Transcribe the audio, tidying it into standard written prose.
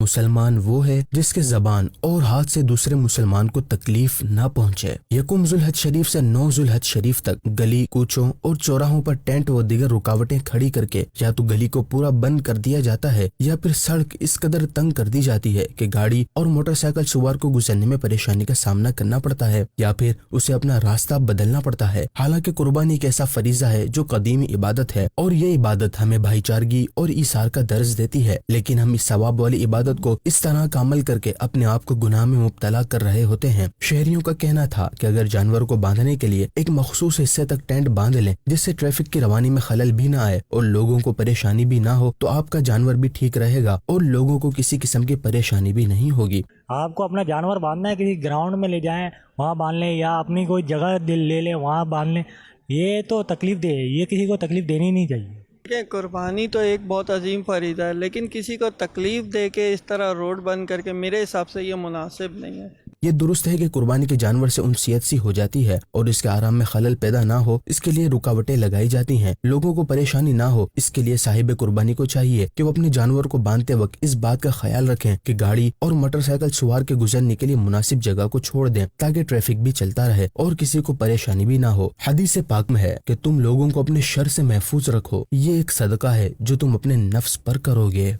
مسلمان وہ ہے جس کے زبان اور ہاتھ سے دوسرے مسلمان کو تکلیف نہ پہنچے۔ یکم ذوالحج شریف سے 9 ذوالحج شریف تک گلی کوچوں اور چوراہوں پر ٹینٹ و دیگر رکاوٹیں کھڑی کر کے یا تو گلی کو پورا بند کر دیا جاتا ہے یا پھر سڑک اس قدر تنگ کر دی جاتی ہے کہ گاڑی اور موٹر سائیکل سوار کو گزرنے میں پریشانی کا سامنا کرنا پڑتا ہے یا پھر اسے اپنا راستہ بدلنا پڑتا ہے۔ حالانکہ قربانی ایک ایسا فریضہ ہے جو قدیمی عبادت ہے اور یہ عبادت ہمیں بھائی چارگی اور ایثار کا درس دیتی ہے، لیکن ہم اس ثواب والی عبادت کو اس طرح کا عمل کر کے اپنے آپ کو گناہ میں مبتلا کر رہے ہوتے ہیں۔ شہریوں کا کہنا تھا کہ اگر جانور کو باندھنے کے لیے ایک مخصوص حصے تک ٹینٹ باندھ لیں جس سے ٹریفک کی روانی میں خلل بھی نہ آئے اور لوگوں کو پریشانی بھی نہ ہو تو آپ کا جانور بھی ٹھیک رہے گا اور لوگوں کو کسی قسم کی پریشانی بھی نہیں ہوگی۔ آپ کو اپنا جانور باندھنا ہے کسی گراؤنڈ میں لے جائیں وہاں باندھ لیں یا اپنی کوئی جگہ لے لیں وہاں باندھ لیں، یہ تو تکلیف دے، یہ کسی کو تکلیف دینی نہیں چاہیے۔ قربانی تو ایک بہت عظیم فریضہ ہے، لیکن کسی کو تکلیف دے کے اس طرح روڈ بند کر کے میرے حساب سے یہ مناسب نہیں ہے۔ یہ درست ہے کہ قربانی کے جانور سے انسیت سی ہو جاتی ہے اور اس کے آرام میں خلل پیدا نہ ہو اس کے لیے رکاوٹیں لگائی جاتی ہیں، لوگوں کو پریشانی نہ ہو اس کے لیے صاحب قربانی کو چاہیے کہ وہ اپنے جانور کو باندھتے وقت اس بات کا خیال رکھیں کہ گاڑی اور موٹر سائیکل سوار کے گزرنے کے لیے مناسب جگہ کو چھوڑ دیں تاکہ ٹریفک بھی چلتا رہے اور کسی کو پریشانی بھی نہ ہو۔ حدیث پاک میں ہے کہ تم لوگوں کو اپنے شر سے محفوظ رکھو، یہ ایک صدقہ ہے جو تم اپنے نفس پر کرو گے۔